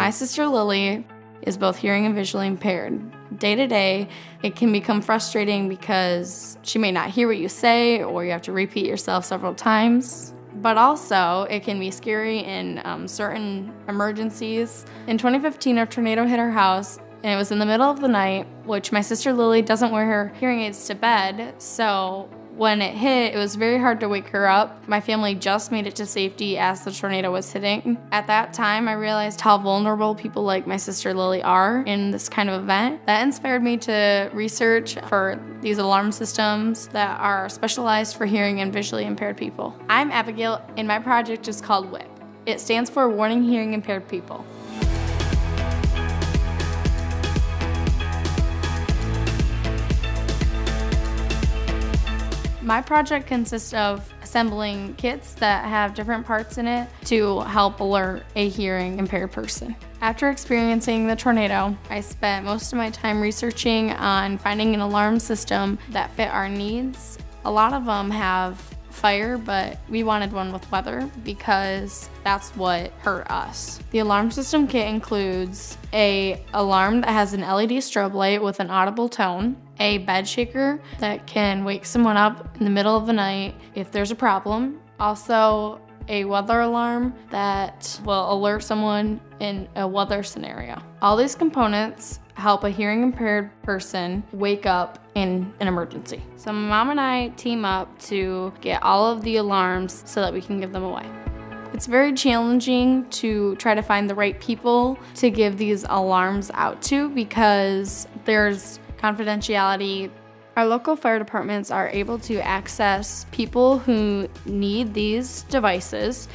My sister Lily is both hearing and visually impaired. Day to day, it can become frustrating because she may not hear what you say or you have to repeat yourself several times. But also, it can be scary in certain emergencies. In 2015, a tornado hit our house, and it was in the middle of the night, which my sister Lily doesn't wear her hearing aids to bed, so when it hit, it was very hard to wake her up. My family just made it to safety as the tornado was hitting. At that time, I realized how vulnerable people like my sister Lily are in this kind of event. That inspired me to research for these alarm systems that are specialized for hearing and visually impaired people. I'm Abigail, and my project is called WHIP. It stands for Warning Hearing Impaired People. My project consists of assembling kits that have different parts in it to help alert a hearing impaired person. After experiencing the tornado, I spent most of my time researching on finding an alarm system that fit our needs. A lot of them have fire, but we wanted one with weather because that's what hurt us. The alarm system kit includes an alarm that has an LED strobe light with an audible tone, a bed shaker that can wake someone up in the middle of the night if there's a problem, also a weather alarm that will alert someone in a weather scenario. All these components help a hearing impaired person wake up in an emergency. So my mom and I team up to get all of the alarms so that we can give them away. It's very challenging to try to find the right people to give these alarms out to because there's confidentiality. Our local fire departments are able to access people who need these devices.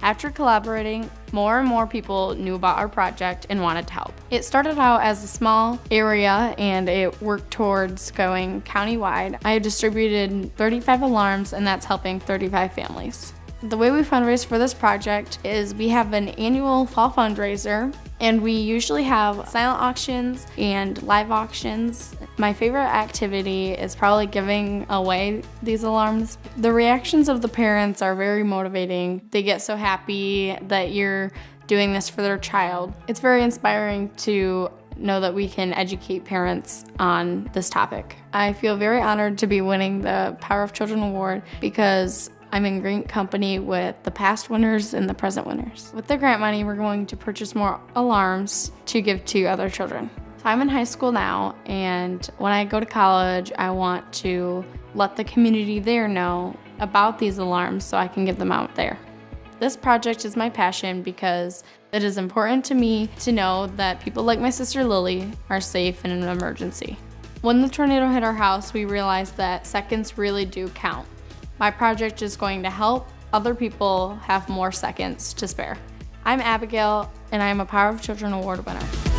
After collaborating, more and more people knew about our project and wanted to help. It started out as a small area and it worked towards going countywide. I have distributed 35 alarms and that's helping 35 families. The way we fundraise for this project is we have an annual fall fundraiser and we usually have silent auctions and live auctions. My favorite activity is probably giving away these alarms. The reactions of the parents are very motivating. They get so happy that you're doing this for their child. It's very inspiring to know that we can educate parents on this topic. I feel very honored to be winning the Power of Children Award because I'm in great company with the past winners and the present winners. With the grant money, we're going to purchase more alarms to give to other children. So I'm in high school now, and when I go to college, I want to let the community there know about these alarms so I can give them out there. This project is my passion because it is important to me to know that people like my sister Lily are safe in an emergency. When the tornado hit our house, we realized that seconds really do count. My project is going to help other people have more seconds to spare. I'm Abigail, and I am a Power of Children Award winner.